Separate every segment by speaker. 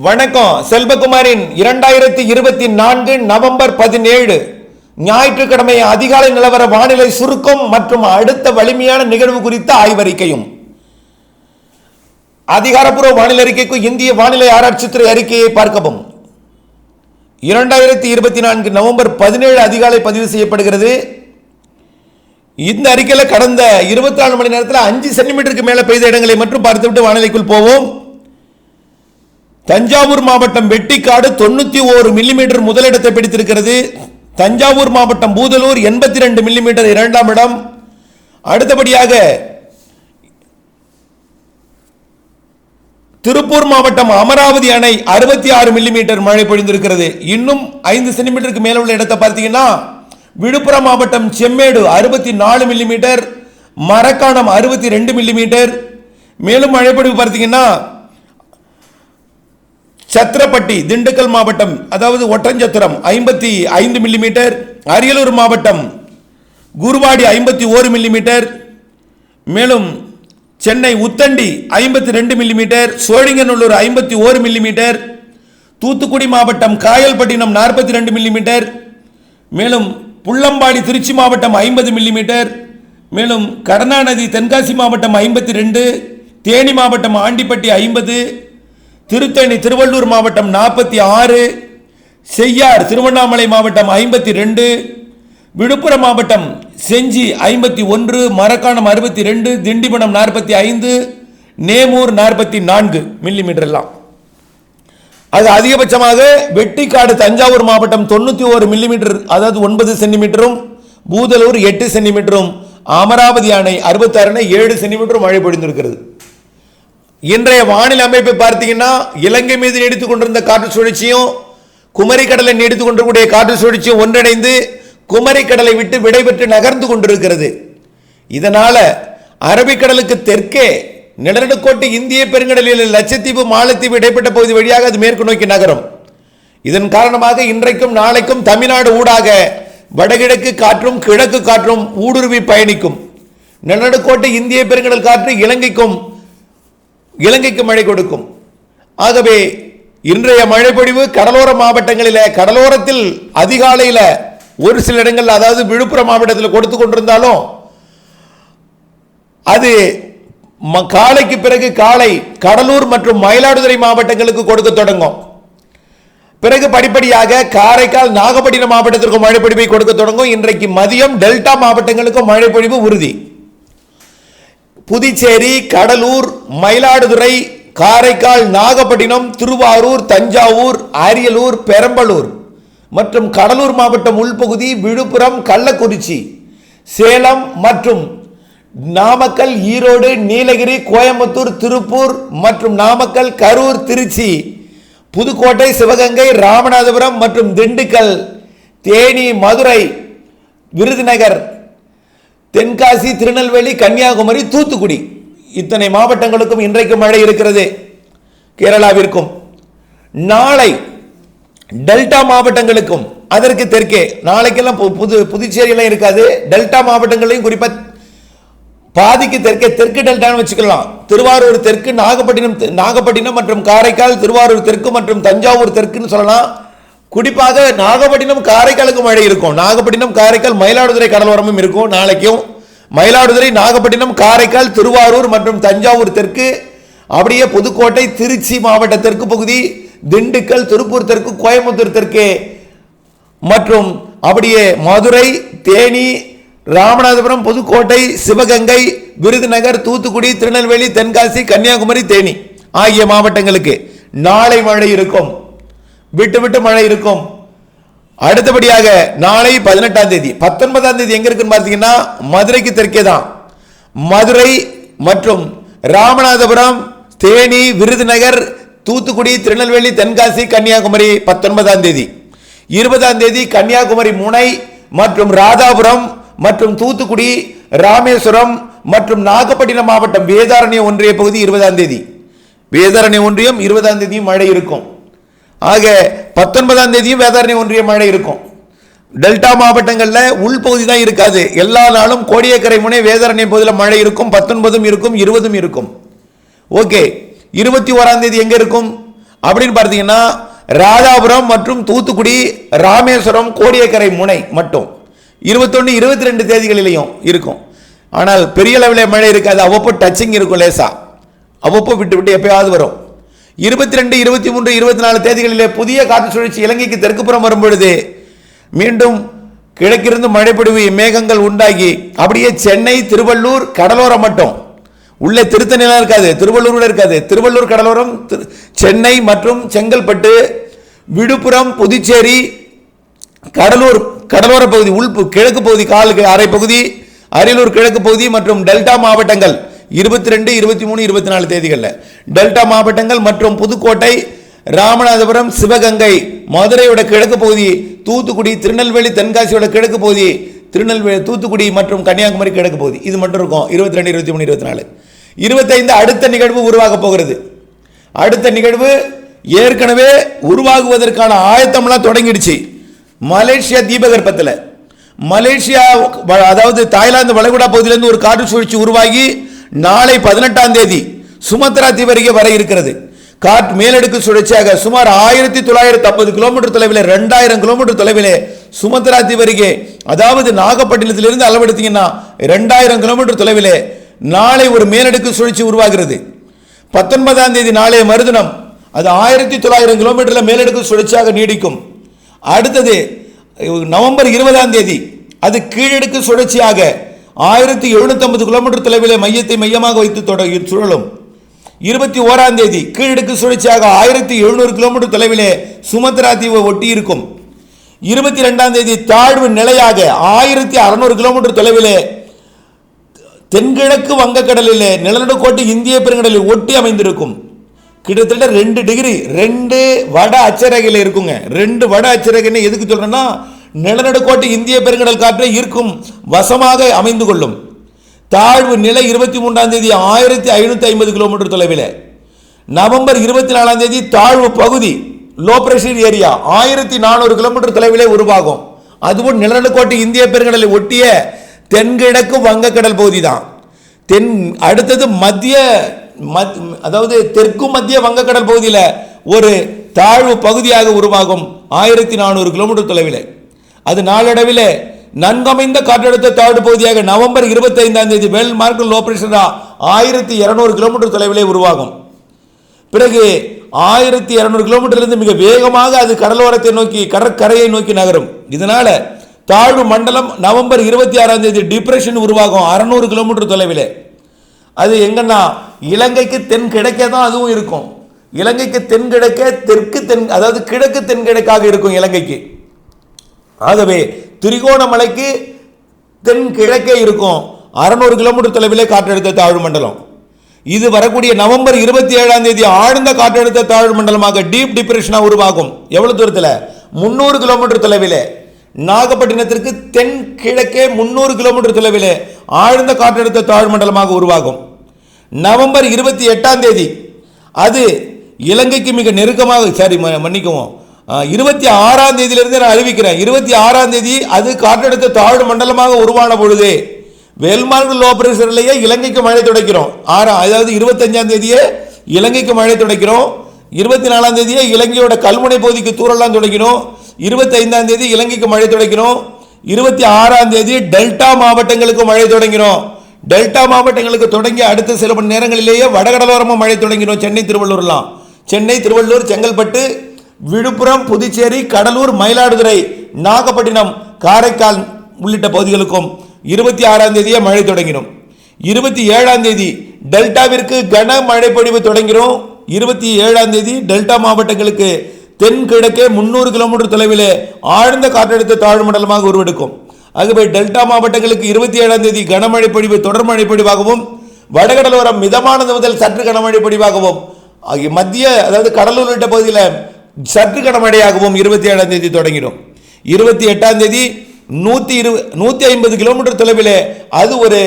Speaker 1: வணக்கம். செல்வகுமாரின் 2024 நவம்பர் 17 ஞாயிற்றுக்கிழமை அதிகாலை நிலவர வானிலை சுருக்கம் மற்றும் அடுத்த வலிமையான நிகழ்வு குறித்த ஆய்வறிக்கையும். அதிகாரப்பூர்வ வானிலை அறிக்கைக்கு இந்திய வானிலை ஆராய்ச்சித்துறை அறிக்கையை பார்க்கவும். 2024 நவம்பர் 17 அதிகாலை பதிவு செய்யப்படுகிறது. இந்த அறிக்கையில் கடந்த 24 மணி நேரத்தில் 5 சென்டிமீட்டருக்கு மேலே பெய்த இடங்களை மட்டும் பார்த்துவிட்டு வானிலைக்குள் போவோம். தஞ்சாவூர் மாவட்டம் வெட்டிக்காடு 91 மில்லிமீட்டர் முதலிடத்தை பிடித்திருக்கிறது. தஞ்சாவூர் மாவட்டம் பூதலூர் 82 மில்லிமீட்டர் இரண்டாம் இடம். அடுத்தபடியாக திருப்பூர் மாவட்டம் அமராவதி அணை 66 மில்லிமீட்டர் மழை பொழிந்திருக்கிறது. இன்னும் 5 சென்டிமீட்டருக்கு மேல உள்ள இடத்தை பார்த்தீங்கன்னா விழுப்புரம் மாவட்டம் செம்மேடு 64 மில்லிமீட்டர், மரக்காணம் 62 மில்லிமீட்டர். மேலும் மழை பொழிவு பார்த்தீங்கன்னா சத்திரப்பட்டி திண்டுக்கல் மாவட்டம் அதாவது ஒட்டஞ்சத்திரம் 55 மில்லிமீட்டர், அரியலூர் மாவட்டம் குருவாடி 51 மில்லிமீட்டர், மேலும் சென்னை உத்தண்டி 52 மில்லிமீட்டர், சோழிங்கநல்லூர் 51 மில்லிமீட்டர், தூத்துக்குடி மாவட்டம் காயல்பட்டினம் 42 மில்லிமீட்டர், மேலும் புள்ளம்பாடி திருச்சி மாவட்டம் 50 மில்லிமீட்டர், மேலும் கருணாநதி தென்காசி மாவட்டம் 52, தேனி மாவட்டம் ஆண்டிப்பட்டி 50, திருத்தணி திருவள்ளூர் மாவட்டம் 46, செய்யார் திருவண்ணாமலை மாவட்டம் 52, விழுப்புரம் மாவட்டம் செஞ்சி 51, மரக்காணம் 62, திண்டிவனம் 45, நேமூர் 44 மில்லிமீட்டர் எல்லாம். அது அதிகபட்சமாக வெட்டிக்காடு தஞ்சாவூர் மாவட்டம் 91 மில்லிமீட்டர் அதாவது 9 சென்டிமீட்டரும், பூதலூர் 8 சென்டிமீட்டரும், அமராவதி அணை 66 7 சென்டிமீட்டரும் மழை பொழிந்திருக்கிறது. இன்றைய வானிலை அமைப்பை பார்த்தீங்கன்னா இலங்கை மீது நீடித்துக் கொண்டிருந்த காற்று சுழற்சியும் குமரி கடலை நீடித்துக் கொண்டிருக்கூடிய காற்று சுழற்சியும் ஒன்றிணைந்து குமரி கடலை விட்டு விடைபெற்று நகர்ந்து கொண்டிருக்கிறது. இதனால அரபிக்கடலுக்கு தெற்கே நிலநடுக்கோட்டு இந்திய பெருங்கடலில் லட்சத்தீவு மாலத்தீவு இடைப்பட்ட பகுதி வழியாக அது மேற்கு நோக்கி நகரும். இதன் காரணமாக இன்றைக்கும் நாளைக்கும் தமிழ்நாடு ஊடாக வடகிழக்கு காற்றும் கிழக்கு காற்றும் ஊடுருவி பயணிக்கும். நிலநடுக்கோட்டு இந்திய பெருங்கடல் காற்று இலங்கைக்கு மழை கொடுக்கும். ஆகவே இன்றைய மழை பொழிவு கடலோர மாவட்டங்களில் கடலோரத்தில் அதிகாலையில் ஒரு சில இடங்கள் அதாவது விழுப்புரம் மாவட்டத்தில் கொடுத்து கொண்டிருந்தாலும் அது காலைக்கு பிறகு காலை கடலூர் மற்றும் மயிலாடுதுறை மாவட்டங்களுக்கு கொடுக்க தொடங்கும். பிறகு படிப்படியாக காரைக்கால் நாகப்பட்டினம் மாவட்டத்திற்கு மழை பொழிவை கொடுக்க தொடங்கும். இன்றைக்கு மதியம் டெல்டா மாவட்டங்களுக்கும் மழை பொழிவு உறுதி. புதுச்சேரி, கடலூர், மயிலாடுதுறை, காரைக்கால், நாகப்பட்டினம், திருவாரூர், தஞ்சாவூர், அரியலூர், பெரம்பலூர் மற்றும் கடலூர் மாவட்டம் உள்பகுதி, விழுப்புரம், கள்ளக்குறிச்சி, சேலம் மற்றும் நாமக்கல், ஈரோடு, நீலகிரி, கோயம்புத்தூர், திருப்பூர் மற்றும் நாமக்கல், கரூர், திருச்சி, புதுக்கோட்டை, சிவகங்கை, ராமநாதபுரம் மற்றும் திண்டுக்கல், தேனி, மதுரை, விருதுநகர், தென்காசி, திருநெல்வேலி, கன்னியாகுமரி, தூத்துக்குடி இத்தனை மாவட்டங்களுக்கும் இன்றைக்கு மழை இருக்கிறது. கேரளாவிற்கும் நாளை டெல்டா மாவட்டங்களுக்கும் அதற்கு தெற்கே நாளைக்கெல்லாம் புதுச்சேரியெல்லாம் இருக்காது. டெல்டா மாவட்டங்களையும் குறிப்பாக பாதிக்கு தெற்கே தெற்கு டெல்டான்னு வச்சுக்கலாம். திருவாரூர் தெற்கு, நாகப்பட்டினம் மற்றும் காரைக்கால், திருவாரூர் தெற்கு மற்றும் தஞ்சாவூர் தெற்குன்னு சொல்லலாம். குறிப்பாக நாகப்பட்டினம் காரைக்காலுக்கு மழை இருக்கும். நாகப்பட்டினம் காரைக்கால் மயிலாடுதுறை கடலோரமும் இருக்கும். நாளைக்கும் மயிலாடுதுறை, நாகப்பட்டினம், காரைக்கால், திருவாரூர் மற்றும் தஞ்சாவூர் தெற்கு, அப்படியே புதுக்கோட்டை, திருச்சி மாவட்ட தெற்கு பகுதி, திண்டுக்கல், திருப்பூர் தெற்கு, கோயம்புத்தூர் தெற்கு மற்றும் அப்படியே மதுரை, தேனி, ராமநாதபுரம், புதுக்கோட்டை, சிவகங்கை, விருதுநகர், தூத்துக்குடி, திருநெல்வேலி, தென்காசி, கன்னியாகுமரி, தேனி ஆகிய மாவட்டங்களுக்கு நாளை மழை இருக்கும். விட்டு விட்டு மழை இருக்கும். அடுத்தபடியாக நாளை 18ஆம் தேதி 19ஆம் தேதி எங்க இருக்குன்னு பார்த்தீங்கன்னா மதுரைக்கு தெற்கே தான். மதுரை மற்றும் ராமநாதபுரம், தேனி, விருதுநகர், தூத்துக்குடி, திருநெல்வேலி, தென்காசி, கன்னியாகுமரி 19ஆம் தேதி. 20ஆம் தேதி கன்னியாகுமரி முனை மற்றும் ராதாபுரம் மற்றும் தூத்துக்குடி, ராமேஸ்வரம் மற்றும் நாகப்பட்டினம் மாவட்டம் வேதாரண்ய ஒன்றிய பகுதி 20ஆம் தேதி. வேதாரண்ய ஒன்றியம் 20ஆம் தேதியும் மழை இருக்கும். ஆக 19ஆம் தேதியும் வேதாரண்ய ஒன்றிய மழை இருக்கும். டெல்டா மாவட்டங்களில் உள்பகுதி தான் இருக்காது. எல்லா நாளும் கோடியக்கரை முனை வேதாரண்ய பகுதியில் மழை இருக்கும். 19 இருக்கும், 20 இருக்கும். ஓகே, 21ஆம் தேதி எங்க இருக்கும்? அப்படின்னு பார்த்தீங்கன்னா ராதாபுரம் மற்றும் தூத்துக்குடி, ராமேஸ்வரம், கோடியக்கரை முனை மட்டும் 21, 22 தேதிகளிலையும் இருக்கும். ஆனால் பெரிய அளவில் மழை இருக்காது, அவ்வப்போ டச்சிங் இருக்கும், லேசா அவ்வப்போ விட்டு விட்டு எப்பயாவது வரும். 22, 23, 24 தேதிகளிலே புதிய காற்று சுழற்சி இலங்கைக்கு தெற்குப்புறம் வரும்பொழுது மீண்டும் கிழக்கிருந்து மழைப்பொழிவு மேகங்கள் உண்டாகி அப்படியே சென்னை, திருவள்ளூர் கடலோரம் மட்டும், உள்ளே திருத்தணிலாம் இருக்காது, திருவள்ளூர் இருக்காது, திருவள்ளூர் கடலோரம், சென்னை மற்றும் செங்கல்பட்டு, விழுப்புரம், புதுச்சேரி, கடலூர் கடலோர பகுதி, கிழக்கு பகுதி, காலுக்கு அரை பகுதி, அரியலூர் கிழக்கு பகுதி மற்றும் டெல்டா மாவட்டங்கள் 22, 23, 24 தேதிகளில் டெல்டா மாவட்டங்கள் மற்றும் புதுக்கோட்டை, ராமநாதபுரம், சிவகங்கை, மதுரையோட கிழக்கு பகுதி, தூத்துக்குடி, திருநெல்வேலி, தென்காசியோட கிழக்கு பகுதி, திருநெல்வேலி, தூத்துக்குடி மற்றும் கன்னியாகுமரி கிழக்கு பகுதி, இது மட்டும் இருக்கும். 22, 23, 24, 25 அடுத்த நிகழ்வு உருவாக போகிறது. அடுத்த நிகழ்வு ஏற்கனவே உருவாகுவதற்கான ஆயத்தம்லாம் தொடங்கிடுச்சு. மலேசியா தீபகற்பத்தில், மலேசியா அதாவது தாய்லாந்து வளைகுடா பகுதியிலிருந்து ஒரு காற்று சுழற்சி உருவாகி நாளை 18ஆம் தேதி சுமத்ரா தீவு அருகே வர இருக்கிறது. காற்று மேலடுக்கு சுழற்சியாக சுமார் 1950 கிலோமீட்டர் தொலைவில், 2000 கிலோமீட்டர் தொலைவில் சுமத்ரா தீவு அருகே, அதாவது நாகப்பட்டினத்திலிருந்து அளவெடுத்தீங்கன்னா 2000 கிலோமீட்டர் தொலைவில் நாளை ஒரு மேலடுக்கு சுழற்சி உருவாகிறது. 19ஆம் தேதி நாளைய மறுதினம் அது 1900 கிலோமீட்டரில் மேலடுக்கு சுழற்சியாக நீடிக்கும். அடுத்தது நவம்பர் 20ஆம் தேதி அது கீழடுக்கு சுழற்சியாக 1750 கிலோமீட்டர் தொலைவில் மையத்தை மையமாக வைத்து சுழலும். 21ஆம் தேதி கீழடுக்கு சுழற்சியாக 1700 கிலோமீட்டர் தொலைவிலே சுமத்ரா தீவை ஒட்டி இருக்கும். 22ஆம் தேதி தாழ்வு நிலையாக 1600 கிலோமீட்டர் தொலைவிலே தென்கிழக்கு வங்கக்கடலிலே நிலநடுக்கோட்டு இந்திய பெருங்கடலில் ஒட்டி அமைந்திருக்கும். கிட்டத்தட்ட 2 டிகிரி 2 வட அச்சரேகையில் இருக்குங்க. 2 வட அச்சரேகைன்னு எதுக்கு சொல்றேன்னா, நிலநடுக்கோட்டு இந்திய பெருங்கடல் காற்றை ஈர்க்கும் வசமாக அமைந்து கொள்ளும். தாழ்வு நிலை 23ஆம் தேதி 1550 கிலோமீட்டர் தொலைவில். நவம்பர் 24ஆம் தேதி தாழ்வு பகுதி, லோ பிரஷர் ஏரியா 1400 கிலோமீட்டர் தொலைவிலே உருவாகும். அதுவும் நிலநடுக்கோட்டு இந்திய பெருங்கடலை ஒட்டிய தென்கிழக்கு வங்கக்கடல் பகுதி தான். அடுத்தது அதாவது தெற்கு மத்திய வங்கக்கடல் பகுதியில் ஒரு தாழ்வு பகுதியாக உருவாகும் 1400 கிலோமீட்டர் தொலைவில். அது நாளடைவில் நன்கமைந்த காற்றழுத்த தாழ்வு பகுதியாக நவம்பர் 25ஆம் தேதி வெல் மார்க் லோ பிரஷரா 1200 கிலோமீட்டர் தொலைவிலே உருவாகும். பிறகு 1200 கிலோமீட்டரிலிருந்து மிக வேகமாக அது கடலோரத்தை நோக்கி, கடற்கரையை நோக்கி நகரும். இதனால தாழ்வு மண்டலம் நவம்பர் 26ஆம் தேதி டிப்ரெஷன் உருவாகும் 600 கிலோமீட்டர் தொலைவில். அது எங்கன்னா இலங்கைக்கு தென் கிழக்கே தான் அதுவும் இருக்கும். இலங்கைக்கு தென்கிழக்கே அதாவது கிழக்கு தென்கிழக்காக இருக்கும் இலங்கைக்கு. ஆகவே திரிகோணமலைக்கு தென் கிழக்கே இருக்கும் 600 கிலோமீட்டர் தொலைவிலே காற்றழுத்த தாழ்வு மண்டலம். இது வரக்கூடிய நவம்பர் 27ஆம் தேதி ஆழ்ந்த காற்றழுத்த தாழ்வு மண்டலமாக டீப் டிப்ரெஷனா உருவாகும். எவ்வளவு தூரத்தில்? 300 கிலோமீட்டர் தொலைவிலே. நாகப்பட்டினத்திற்கு தென் கிழக்கே 300 கிலோமீட்டர் தொலைவிலே ஆழ்ந்த காற்றழுத்த தாழ்வு மண்டலமாக உருவாகும். நவம்பர் 28ஆம் தேதி அது இலங்கைக்கு மிக நெருக்கமாக, மன்னிக்கவும், 26ஆம் தேதியிலிருந்து நான் அறிவிக்கிறேன். 26ஆம் தேதி அது காற்றழுத்த தாழ்வு மண்டலமாக உருவான பொழுது வெல்மார்க் லோ பிரஷர்லேயே இலங்கைக்கு மழை தொடக்கிறோம். அதாவது 25ஆம் தேதியே இலங்கைக்கு மழை தொடக்கிறோம். 24ஆம் தேதியே இலங்கையோட கல்முனை பகுதிக்கு தூரலாம் தொடங்கினோம். 25ஆம் தேதி இலங்கைக்கு மழை தொடங்கினோம். 26ஆம் தேதி டெல்டா மாவட்டங்களுக்கு மழை தொடங்கினோம். டெல்டா மாவட்டங்களுக்கு தொடங்கி அடுத்த சில மணி நேரங்களிலேயே வடகடலோரமாக மழை தொடங்கினோம். சென்னை, திருவள்ளூர்லாம், சென்னை, திருவள்ளூர், செங்கல்பட்டு, விழுப்புரம், புதுச்சேரி, கடலூர், மயிலாடுதுறை, நாகப்பட்டினம், காரைக்கால் உள்ளிட்ட பகுதிகளுக்கும் 26ஆம் தேதியே மழை தொடங்கினோம். 27ஆம் தேதி டெல்டாவிற்கு கனமழை பொழிவு தொடங்கினோம். 27ஆம் தேதி டெல்டா மாவட்டங்களுக்கு தென்கிழக்கே 300 கிலோமீட்டர் தொலைவிலே ஆழ்ந்த காற்றழுத்த தாழ்வு மண்டலமாக உருவெடுக்கும். ஆகவே டெல்டா மாவட்டங்களுக்கு 27ஆம் தேதி கனமழை பொழிவு தொடர் மழை பொழிவாகவும், வடகடலோரம் மிதமானது முதல் சற்று கனமழை பொழிவாகவும், மத்திய அதாவது கடலூர் உள்ளிட்ட பகுதியில் சற்று கனமழையாகவும் 27ஆம் தேதி தொடங்கிடும். 28ஆம் தேதி 150 கிலோமீட்டர் தொலைவிலே அது ஒரு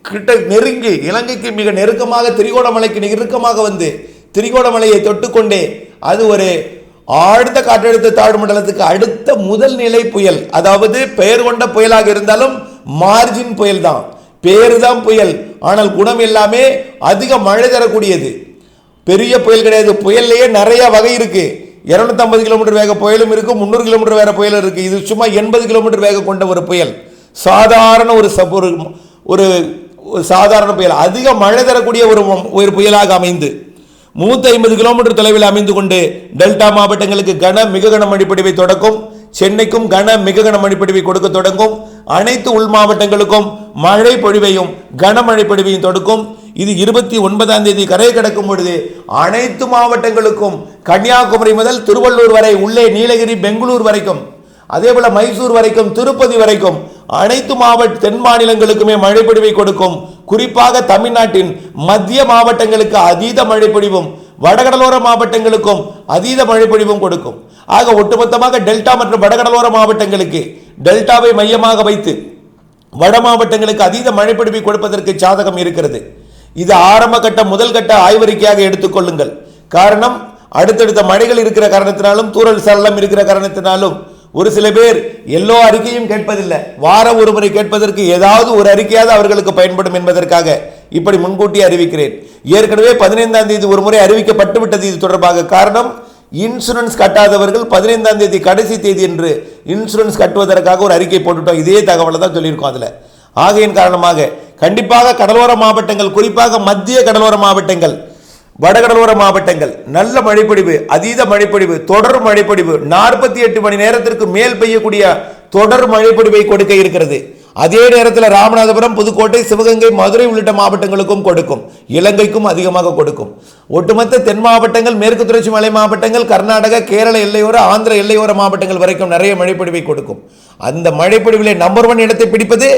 Speaker 1: கிட்ட நெருங்கி இலங்கைக்கு மிக நெருக்கமாக திரிகோணமலைக்கு நெருக்கமாக வந்து திரிகோணமலையை தொட்டுக்கொண்டே அது ஒரு ஆழ்ந்த காற்றழுத்த தாழ்வு மண்டலத்துக்கு அடுத்த முதல் நிலை புயல், அதாவது பெயர் கொண்ட புயலாக இருந்தாலும் மார்ஜின் புயல் தான், பேரு தான் புயல், ஆனால் குணம் எல்லாமே அதிக மழை தரக்கூடியது. பெரிய புயல் கிடையாது. புயல்லையே நிறைய வகை இருக்கு. 250 கிலோமீட்டர் வேக புயலும் இருக்கு, 300 கிலோமீட்டர் வேற புயலும் இருக்கு. இது சும்மா 80 கிலோமீட்டர் வேகம் கொண்ட ஒரு புயல், சாதாரண ஒரு சாதாரண புயல். அதிக மழை தரக்கூடிய ஒரு புயலாக அமைந்து 150 கிலோமீட்டர் தொலைவில் அமைந்து கொண்டு டெல்டா மாவட்டங்களுக்கு மிக கன மழைப்பொழிவை தொடக்கும். சென்னைக்கும் மிக கன மழைப்பொழிவை கொடுக்க தொடங்கும். அனைத்து உள் மாவட்டங்களுக்கும் மழை பொழிவையும் கனமழை பொழிவையும் தொடக்கும். இது 29ஆம் தேதி கரை கடக்கும் பொழுது அனைத்து மாவட்டங்களுக்கும் கன்னியாகுமரி முதல் திருவள்ளூர் வரை, உள்ளே நீலகிரி பெங்களூர் வரைக்கும், அதே போல மைசூர் வரைக்கும், திருப்பதி வரைக்கும் அனைத்து தென் மாநிலங்களுக்குமே மழைப்பொழிவை கொடுக்கும். குறிப்பாக தமிழ்நாட்டின் மத்திய மாவட்டங்களுக்கு அதீத மழைப்பொழிவும் வடகடலோர மாவட்டங்களுக்கும் அதீத மழைப்பொழிவும் கொடுக்கும். ஆக ஒட்டுமொத்தமாக டெல்டா மற்றும் வடகடலோர மாவட்டங்களுக்கு டெல்டாவை மையமாக வைத்து வட மாவட்டங்களுக்கு அதீத மழைப்பொழிவை கொடுப்பதற்கு சாதகம் இருக்கிறது. இது ஆரம்ப கட்ட முதல் கட்ட ஆய்வறிக்கையாக எடுத்துக்கொள்ளுங்கள். காரணம், அடுத்தடுத்த மழைகள் இருக்கிற காரணத்தினாலும் தூறல் சரளம் இருக்கிற காரணத்தினாலும் ஒரு சில பேர் எல்லா அறிக்கையும் கேட்பதில்லை. வாரம் ஒரு முறை கேட்பதற்கு ஏதாவது ஒரு அறிக்கையாவது அவர்களுக்கு பயன்படும் என்பதற்காக இப்படி முன்கூட்டி அறிவிக்கிறேன். ஏற்கனவே 15ஆம் தேதி ஒரு முறை அறிவிக்கப்பட்டு விட்டது இது தொடர்பாக. காரணம், இன்சூரன்ஸ் கட்டாதவர்கள் 15ஆம் தேதி கடைசி தேதி என்று இன்சூரன்ஸ் கட்டுவதற்காக ஒரு அறிக்கை போட்டுட்டோம். இதே தகவலை தான் சொல்லியிருக்கோம் அதில். ஆகையின் காரணமாக கண்டிப்பாக கடலோர மாவட்டங்கள், குறிப்பாக மத்திய கடலோர மாவட்டங்கள், வடகடலோர மாவட்டங்கள் நல்ல மழைப்பொழிவு, அதீத மழைப்பொழிவு, தொடர் மழைப்பொழிவு, 48 மணி நேரத்திற்கு மேல் பெய்யக்கூடிய தொடர் மழைப்பொழிவை கொடுக்க இருக்கிறது. அதே நேரத்தில் ராமநாதபுரம், புதுக்கோட்டை, சிவகங்கை, மதுரை உள்ளிட்ட மாவட்டங்களுக்கும் கொடுக்கும். இலங்கைக்கும் அதிகமாக கொடுக்கும். ஒட்டுமொத்த தென் மாவட்டங்கள், மேற்கு தொடர்ச்சி மலை மாவட்டங்கள், கர்நாடக, கேரள எல்லையோர, ஆந்திர எல்லையோர மாவட்டங்கள் வரைக்கும் நிறைய மழைப்பொழிவை கொடுக்கும். அந்த மழைப்பொழிவிலே நம்பர் 1 இடத்தை பிடிப்பது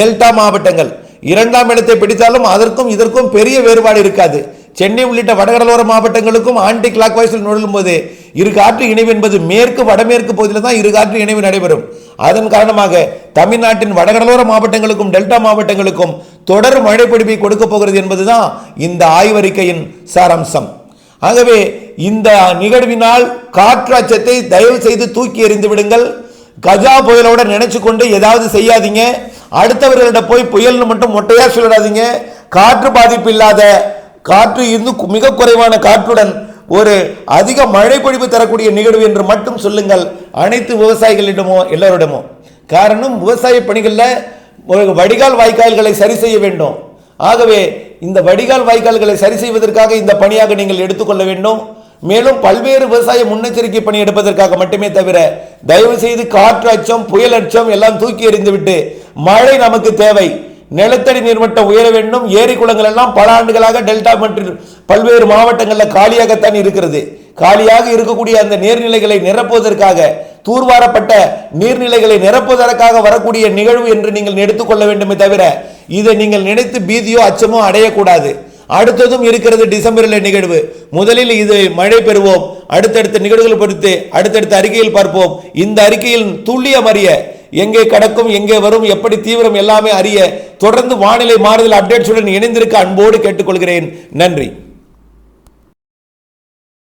Speaker 1: டெல்டா மாவட்டங்கள். 2ஆம் இடத்தை பிடித்தாலும் அதற்கும் இதற்கும் பெரிய வேறுபாடு இருக்காது. சென்னை உள்ளிட்ட வடகடலோர மாவட்டங்களுக்கும் ஆன்டி கிளாக் வைஸில் நுழையும் போது இரு காற்று இணைவு என்பது மேற்கு வடமேற்கு பகுதியில் தான் இரு காற்று இணைவு நடைபெறும். அதன் காரணமாக தமிழ்நாட்டின் வடகடலோர மாவட்டங்களுக்கும் டெல்டா மாவட்டங்களுக்கும் தொடர் மழைப்பொழிவை கொடுக்க போகிறது என்பதுதான் இந்த ஆய்வறிக்கையின் சாராம்சம். ஆகவே இந்த நிகழ்வினால் காற்று அச்சத்தை தயவு செய்து தூக்கி எறிந்து விடுங்கள். கஜா புயலோட நினைச்சு கொண்டு ஏதாவது செய்யாதீங்க. அடுத்தவர்களிடம் போய் புயல்னு மட்டும் மொட்டையா சொல்லிடாதீங்க. காற்று பாதிப்பு இல்லாத, காற்று இருந்து மிக குறைவான காற்றுடன் ஒரு அதிக மழை பொழிவு தரக்கூடிய நிகழ்வு என்று மட்டும் சொல்லுங்கள். அனைத்து விவசாயிகளிடமோ எல்லோரிடமோ. காரணம், விவசாய பணிகளில் வடிகால் வாய்க்கால்களை சரி செய்ய வேண்டும். ஆகவே இந்த வடிகால் வாய்க்கால்களை சரி செய்வதற்காக இந்த பணியாக நீங்கள் எடுத்துக்கொள்ள வேண்டும். மேலும் பல்வேறு விவசாய முன்னெச்சரிக்கை பணி எடுப்பதற்காக மட்டுமே தவிர தயவு செய்து காற்று அச்சம், புயல் அச்சம் எல்லாம் தூக்கி எறிந்துவிட்டு மழை நமக்கு தேவை. நிலத்தடி நீர்மட்டம் உயர வேண்டும். ஏரி குளங்கள் எல்லாம் பல ஆண்டுகளாக டெல்டா மற்றும் பல்வேறு மாவட்டங்களில் காலியாகத்தான் இருக்கிறது. காலியாக இருக்கக்கூடிய அந்த நீர்நிலைகளை நிரப்புவதற்காக, தூர்வாரப்பட்ட நீர்நிலைகளை நிரப்புவதற்காக வரக்கூடிய நிகழ்வு என்று நீங்கள் எடுத்துக்கொள்ள வேண்டுமே தவிர இதை நீங்கள் நினைத்து பீதியோ அச்சமோ அடையக்கூடாது. அடுத்ததும் இருக்கிறது டிசம்பரில் நிகழ்வு. முதலில் இது மழை பெறுவோம். அடுத்தடுத்த நிகழ்வுகள் பொறுத்து அடுத்தடுத்த அறிக்கையில் பார்ப்போம். இந்த அறிக்கையில் துல்லியம் அறிய, எங்கே கடக்கும், எங்கே வரும், எப்படி தீவிரம் எல்லாமே அறிய தொடர்ந்து வானிலை மாறுதல் அப்டேட்ஸுடன் இணைந்திருக்க அன்போடு கேட்டுக்கொள்கிறேன். நன்றி.